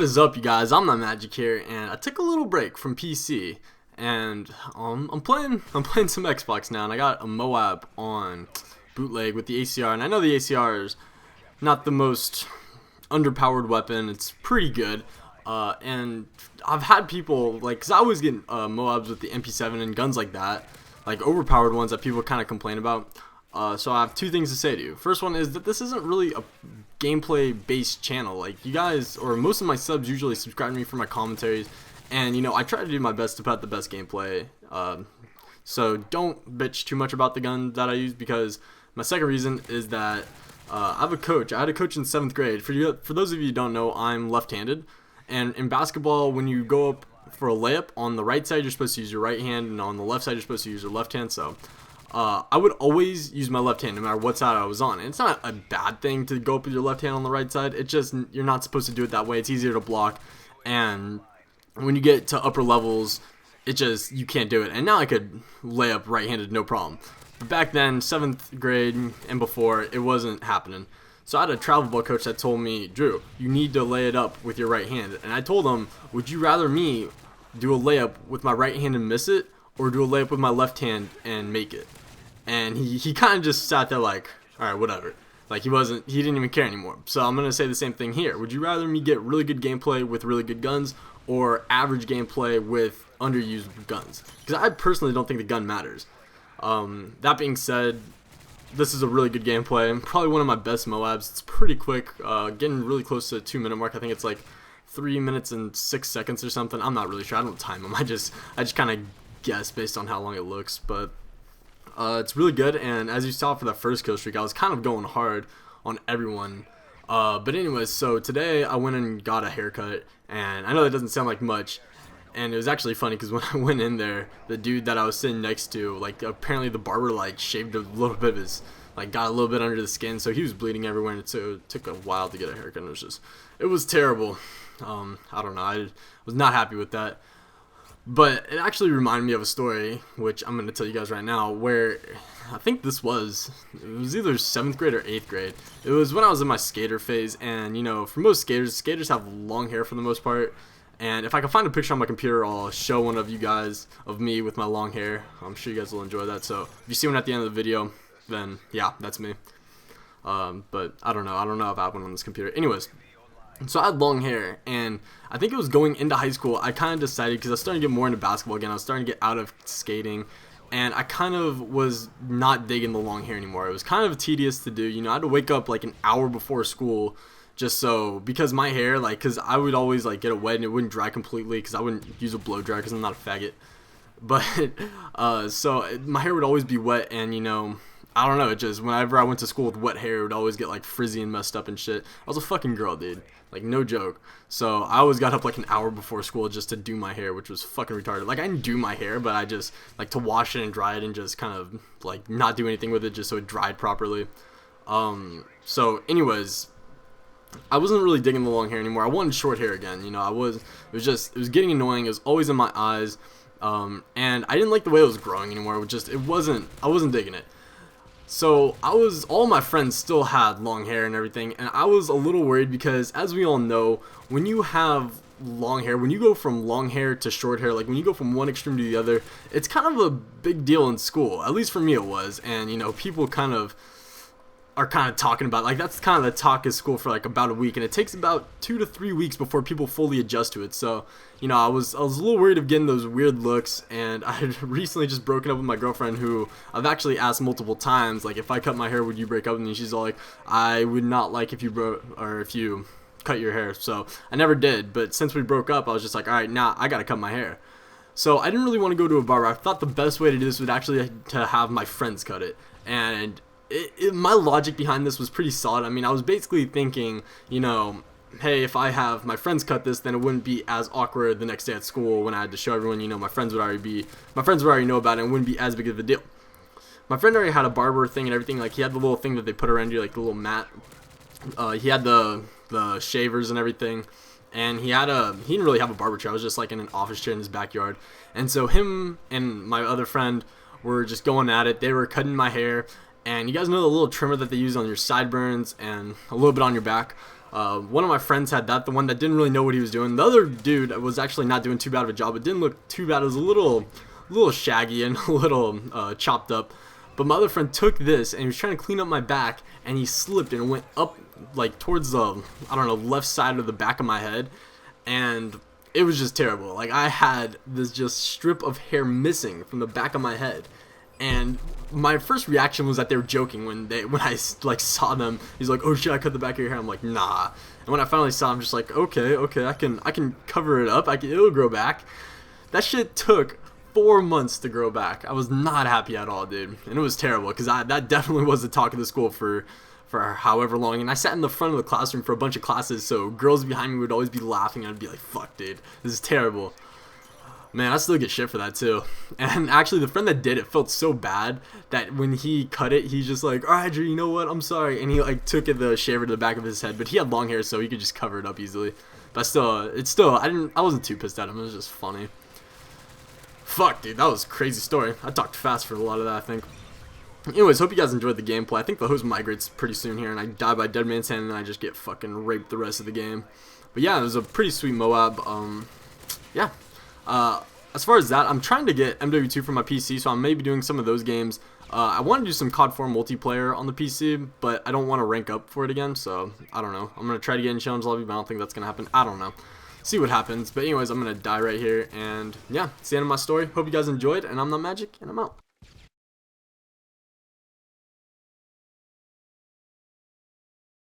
is up, you guys? ImNotMagic here, and I took a little break from PC, and I'm playing some Xbox now, and I got a MOAB on bootleg with the ACR, and I know the ACR is not the most underpowered weapon. It's pretty good, and I've had people cause I always get MOABs with the MP7 and guns like that, like overpowered ones that people kind of complain about. So I have two things to say to you. First one is that this isn't really a gameplay based channel. Like, you guys, or most of my subs usually subscribe to me for my commentaries, and I try to do my best to put out the best gameplay. So don't bitch too much about the gun that I use, because my second reason is that I have a coach. I had a coach in 7th grade. For those of you who don't know, I'm left-handed, and in basketball, when you go up for a layup, on the right side you're supposed to use your right hand, and on the left side you're supposed to use your left hand. So I would always use my left hand no matter what side I was on. And it's not a bad thing to go up with your left hand on the right side. It's just you're not supposed to do it that way. It's easier to block, and when you get to upper levels, you can't do it. And now I could lay up right-handed no problem. But back then, 7th grade and before, it wasn't happening. So I had a travel ball coach that told me, Drew, you need to lay it up with your right hand. And I told him, would you rather me do a layup with my right hand and miss it, or do a layup with my left hand and make it? And he kind of just sat there like, all right, whatever. Like, he didn't even care anymore. So I'm going to say the same thing here. Would you rather me get really good gameplay with really good guns, or average gameplay with underused guns? Because I personally don't think the gun matters. That being said, this is a really good gameplay. Probably one of my best MOABs. It's pretty quick, getting really close to the 2-minute mark. I think it's like 3 minutes and 6 seconds or something. I'm not really sure. I don't time them. I just kind of guess based on how long it looks. But it's really good. And as you saw for that first kill streak, I was kind of going hard on everyone. But anyways, so today I went and got a haircut, and I know that doesn't sound like much, and it was actually funny because when I went in there, the dude that I was sitting next to, like, apparently the barber shaved a little bit of his, got a little bit under the skin, so he was bleeding everywhere, and so it took a while to get a haircut. It was terrible. I don't know, I was not happy with that. But it actually reminded me of a story, which I'm going to tell you guys right now, where I think it was either 7th grade or 8th grade. It was when I was in my skater phase, and for most skaters have long hair for the most part. And if I can find a picture on my computer, I'll show one of you guys of me with my long hair. I'm sure you guys will enjoy that. So if you see one at the end of the video, then yeah, that's me. But I don't know if I have one on this computer. Anyways. So I had long hair, and I think it was going into high school, I kind of decided, because I was starting to get more into basketball again, I was starting to get out of skating, and I kind of was not digging the long hair anymore. It was kind of tedious to do. I had to wake up like an hour before school, just so, because my hair, because I would always get it wet and it wouldn't dry completely, because I wouldn't use a blow dryer because I'm not a faggot. But so my hair would always be wet, and I don't know, it just, whenever I went to school with wet hair, it would always get frizzy and messed up and shit. I was a fucking girl, dude. No joke. So I always got up an hour before school just to do my hair, which was fucking retarded. I didn't do my hair, but I just to wash it and dry it and just kind of not do anything with it just so it dried properly. So anyways, I wasn't really digging the long hair anymore. I wanted short hair again. It was getting annoying. It was always in my eyes. And I didn't like the way it was growing anymore. I wasn't digging it. So all my friends still had long hair and everything, and I was a little worried because, as we all know, when you have long hair, when you go from long hair to short hair, when you go from one extreme to the other, it's kind of a big deal in school. At least for me it was, and people are talking about, that's kind of the talk of school for about a week, and it takes about 2 to 3 weeks before people fully adjust to it. So I was a little worried of getting those weird looks, and I had recently just broken up with my girlfriend, who I've actually asked multiple times, if I cut my hair, would you break up with me? She's all like, I would not like if you cut your hair. So I never did, but since we broke up, I was just like, all right, now I gotta cut my hair. So I didn't really want to go to a barber. I thought the best way to do this would actually to have my friends cut it, and my logic behind this was pretty solid. I mean, I was basically thinking, hey, if I have my friends cut this, then it wouldn't be as awkward the next day at school when I had to show everyone. My friends would already know about it, and it wouldn't be as big of a deal. My friend already had a barber thing and everything. He had the little thing that they put around you, the little mat. He had the shavers and everything, and he didn't really have a barber chair. I was just in an office chair in his backyard. And so him and my other friend were just going at it. They were cutting my hair. And you guys know the little trimmer that they use on your sideburns and a little bit on your back? One of my friends had that, the one that didn't really know what he was doing. The other dude was actually not doing too bad of a job. It didn't look too bad. It was a little shaggy and a little chopped up. But my other friend took this and he was trying to clean up my back, and he slipped and went up like towards the, I don't know, left side of the back of my head, and it was just terrible. Like, I had this just strip of hair missing from the back of my head, and my first reaction was that they were joking when I like saw them. He's like, "Oh shit, I cut the back of your hair." I'm like, "Nah." And when I finally saw him, just like, okay, I can cover it up. It'll grow back. That shit took 4 months to grow back. I was not happy at all, dude, and it was terrible because that definitely was the talk of the school for however long. And I sat in the front of the classroom for a bunch of classes, so girls behind me would always be laughing, and I'd be like, "Fuck, dude, this is terrible." Man, I still get shit for that too. And actually, the friend that did it felt so bad that when he cut it, he's just like, "Alright, Drew, you know what? I'm sorry." And he like took the shaver to the back of his head, but he had long hair, so he could just cover it up easily. But still, I wasn't too pissed at him. It was just funny. Fuck, dude, that was a crazy story. I talked fast for a lot of that, I think. Anyways, hope you guys enjoyed the gameplay. I think the host migrates pretty soon here, and I die by dead man's hand, and I just get fucking raped the rest of the game. But yeah, it was a pretty sweet MOAB. Yeah. As far as that, I'm trying to get MW3 for my PC, so I may be doing some of those games. I want to do some COD 4 multiplayer on the PC, but I don't want to rank up for it again, so I don't know. I'm going to try to get in challenge lobby, but I don't think that's going to happen. I don't know. See what happens. But anyways, I'm going to die right here, and yeah, it's the end of my story. Hope you guys enjoyed, and I'm NotMagic, and I'm out.